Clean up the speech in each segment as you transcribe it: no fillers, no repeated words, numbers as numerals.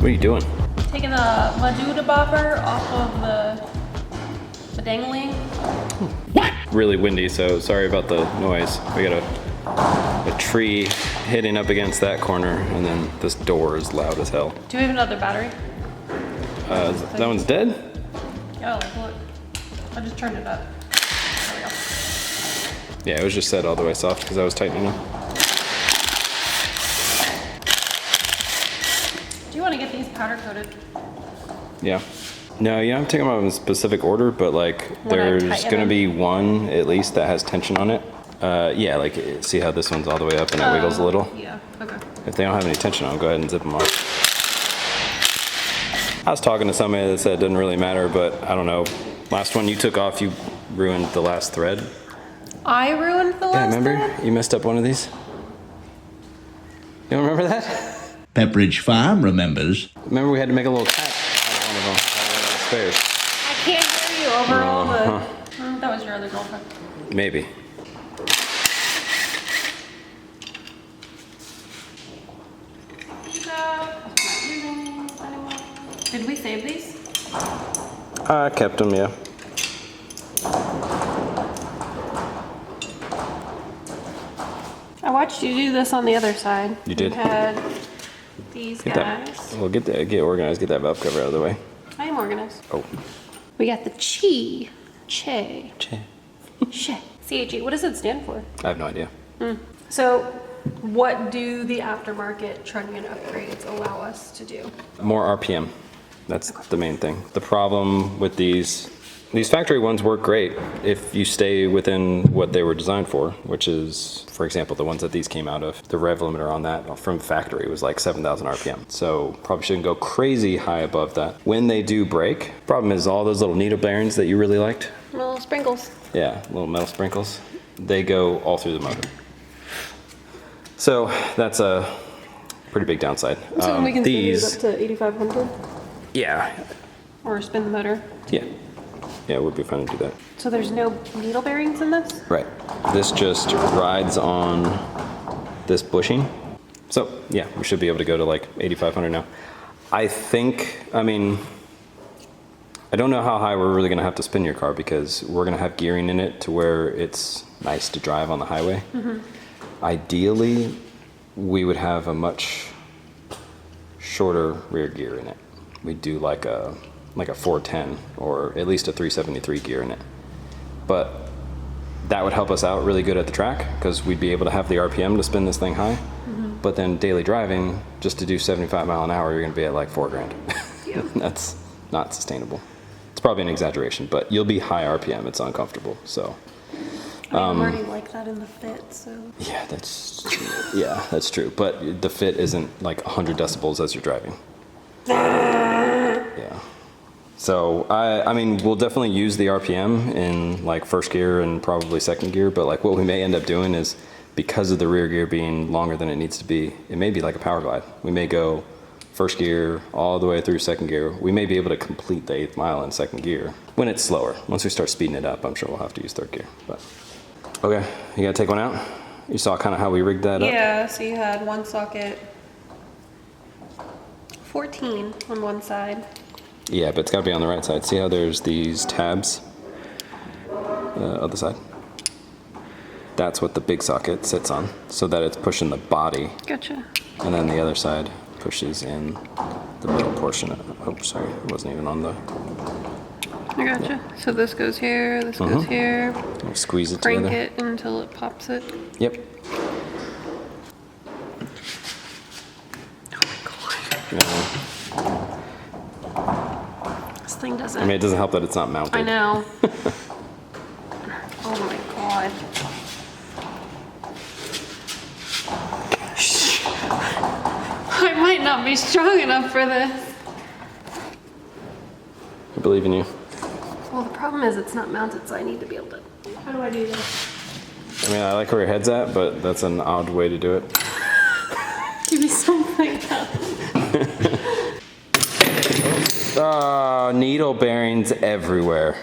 What are you doing? Taking the Maduda bobber off of the dangling. Really windy, so sorry about the noise. We got a tree hitting up against that corner, and then this door is loud as hell. Do we have another battery? That one's dead? Yeah, like look. I just turned it up. There we go. Yeah, it was just set all the way soft because I was tightening them. Do you want to get these powder coated? Yeah. No, you don't have to take them out in a specific order, but like there's going to be one at least that has tension on it. Yeah, like see how this one's all the way up and it wiggles a little? Yeah, okay. If they don't have any tension on them, go ahead and zip them off. I was talking to somebody that said it didn't really matter, but I don't know. Last one you took off, you ruined the last thread. I ruined the last remember? thread? You messed up one of these? You don't remember that? Pepperidge Farm remembers. Remember we had to make a little tap out of one of them, out of the spares. I can't hear you over all the... that was your other girlfriend. Maybe. Did we save these? I kept them, yeah. I watched you do this on the other side. You did? You had these guys. Well, get organized, get that valve cover out of the way. I am organized. Oh. We got the Che. Che. C-H-E. What does it stand for? I have no idea. So, what do the aftermarket Trunnion upgrades allow us to do? More RPM. That's the main thing. The problem with these factory ones work great if you stay within what they were designed for, which is, for example, the ones that these came out of. The rev limiter on that from factory was like 7,000 RPM. So probably shouldn't go crazy high above that. When they do break, problem is all those little needle bearings that you really liked. Little sprinkles. Yeah, little metal sprinkles. They go all through the motor. So that's a pretty big downside. So we can spin these up to 8,500? Yeah. Or spin the motor? Yeah. Yeah, it would be fun to do that. So there's no needle bearings in this? Right. This just rides on this bushing. So yeah, we should be able to go to like 8,500 now. I think, I mean, I don't know how high we're really gonna have to spin your car because we're gonna have gearing in it to where it's nice to drive on the highway. Ideally, we would have a much shorter rear gear in it. We'd do like a 410 or at least a 373 gear in it. But that would help us out really good at the track because we'd be able to have the RPM to spin this thing high. But then daily driving, just to do 75 mile an hour, you're gonna be at like $4,000. Yep. That's not sustainable. It's probably an exaggeration, but you'll be high RPM, it's uncomfortable, so. I'm already like that in the Fit, so. Yeah, that's true. But the Fit isn't like 100 decibels as you're driving. Yeah. So I mean, we'll definitely use the RPM in like first gear and probably second gear, but like what we may end up doing is because of the rear gear being longer than it needs to be, it may be like a power glide. We may go first gear all the way through second gear. We may be able to complete the 8th mile in second gear when it's slower. Once we start speeding it up, I'm sure we'll have to use third gear. But okay, you gotta take one out. You saw kind of how we rigged that up? Yeah, so you had one socket, 14 on one side. Yeah, but it's gotta be on the right side. See how there's these tabs? Other side. That's what the big socket sits on, so that it's pushing the body. Gotcha. And then the other side pushes in the middle portion. Oh, sorry, it wasn't even on the... I gotcha. So this goes here, this goes here. Squeeze it Crank together. it until it pops it. Yep. Oh my god. This thing doesn't... I mean, it doesn't help that it's not mounted. I know. Oh my god. I might not be strong enough for this. I believe in you. Well, the problem is it's not mounted, so I need to be able to... How do I do this? I mean, I like where your head's at, but that's an odd way to do it. Give me something else. Oh, needle bearings everywhere.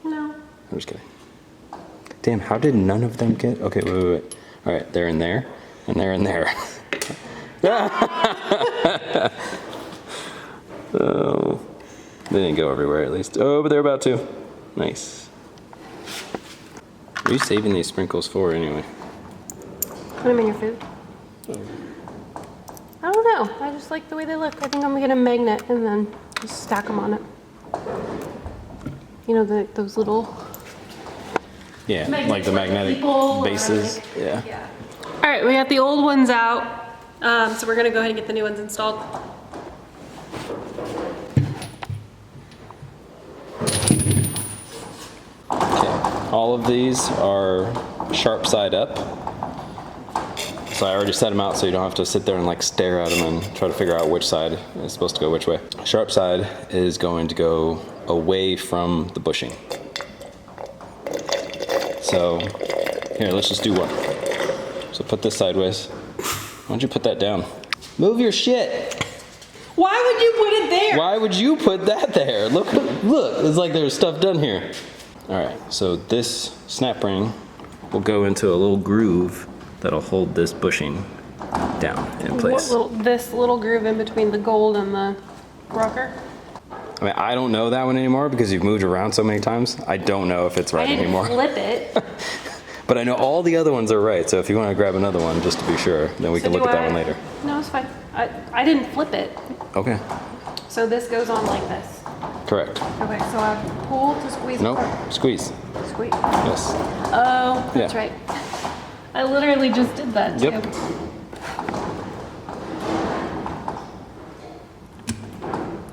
No. I'm just kidding. Damn, how did none of them get... Okay, wait. All right, they're in there, and they're in there. Oh, they didn't go everywhere at least. Oh, but they're about to. Nice. What are you saving these sprinkles for anyway? Put them in your food. I don't know. I just like the way they look. I think I'm gonna get a magnet and then just stack them on it. You know, those little... Yeah, like the magnetic bases. Yeah. All right, we got the old ones out. So we're gonna go ahead and get the new ones installed. All of these are sharp side up. So I already set them out so you don't have to sit there and like stare at them and try to figure out which side is supposed to go which way. Sharp side is going to go away from the bushing. So here, let's just do one. So put this sideways. Why don't you put that down? Move your shit. Why would you put it there? Why would you put that there? Look, it's like there's stuff done here. All right, so this snap ring will go into a little groove that'll hold this bushing down in place. This little groove in between the gold and the rocker? I mean, I don't know that one anymore because you've moved around so many times. I don't know if it's right anymore. Flip it. But I know all the other ones are right, so if you want to grab another one just to be sure, then we can look at that one later. No, it's fine. I didn't flip it. Okay. So this goes on like this. Correct. Okay, so I pull to squeeze Nope. apart. Squeeze. Squeeze. Yes. Oh, that's Yeah. right. I literally just did that too. Yep.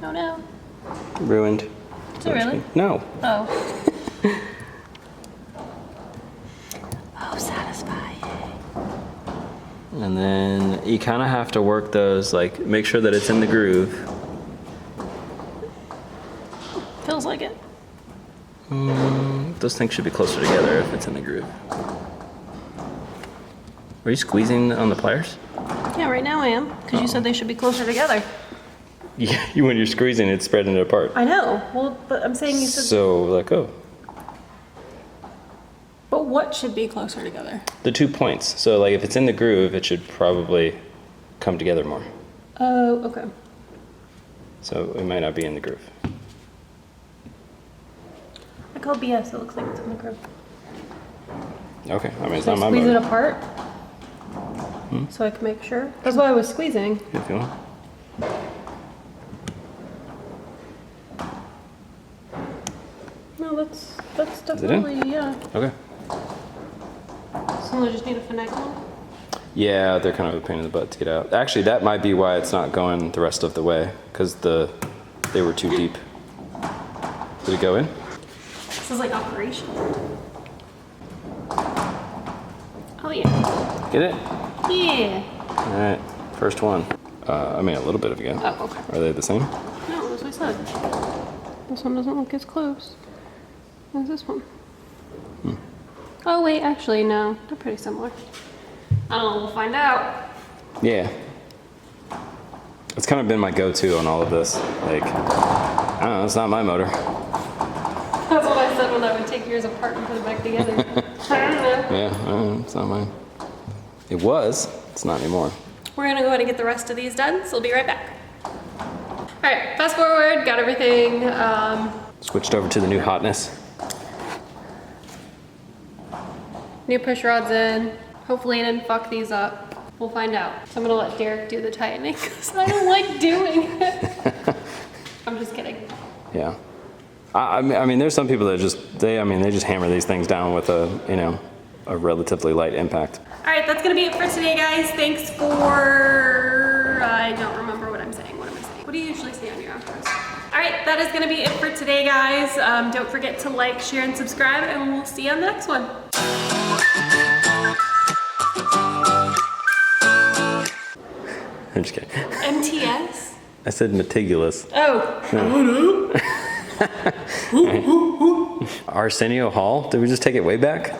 Oh no. Ruined. Is it really? No. Oh. Oh, satisfying. And then you kind of have to work those, like, make sure that it's in the groove. Feels like it. Those things should be closer together if it's in the groove. Are you squeezing on the pliers? Yeah, right now I am, because you said they should be closer together. Yeah, when you're squeezing, it's spreading it apart. I know. Well, but I'm saying you said. So, like, oh, But what should be closer together? the 2 points. So, like, if it's in the groove, it should probably come together more. Oh, okay. So, it might not be in the groove. I call BS. It looks like it's in the groove. Okay, I mean, it's Should I not my squeeze it motor. apart? So I can make sure. That's why I was squeezing. If you want. No, that's it in? definitely, yeah. Okay. So I just need a finagle one? Yeah, they're kind of a pain in the butt to get out. Actually, that might be why it's not going the rest of the way, because they were too deep. Did it go in? This is like operation. Oh yeah. Get it? Yeah. All right, first one. I mean, a little bit of again. Oh, okay. Are they the same? No, that's what I said. This one doesn't look as close as this one. Oh wait, actually no, they're pretty similar. I don't know, we'll find out. Yeah. It's kind of been my go-to on all of this. Like, I don't know, it's not my motor. That's what I said when I would take yours apart and put it back together. I don't know. Yeah, I don't know, it's not mine. It was, it's not anymore. We're gonna go ahead and get the rest of these done, so we'll be right back. All right, fast forward, got everything. Switched over to the new hotness. New push rods in. Hopefully I didn't fuck these up. We'll find out. So I'm gonna let Derek do the tightening because I don't like doing it. I'm just kidding. Yeah. I mean, there's some people that they just hammer these things down with a relatively light impact. All right, that's gonna be it for today, guys. Thanks for, I don't remember what I'm saying. What am I saying? What do you usually say on your outros? All right, that is gonna be it for today, guys. Don't forget to like, share, and subscribe, and we'll see you on the next one. I'm just kidding. MTS? I said meticulous. Oh. Arsenio Hall? Did we just take it way back?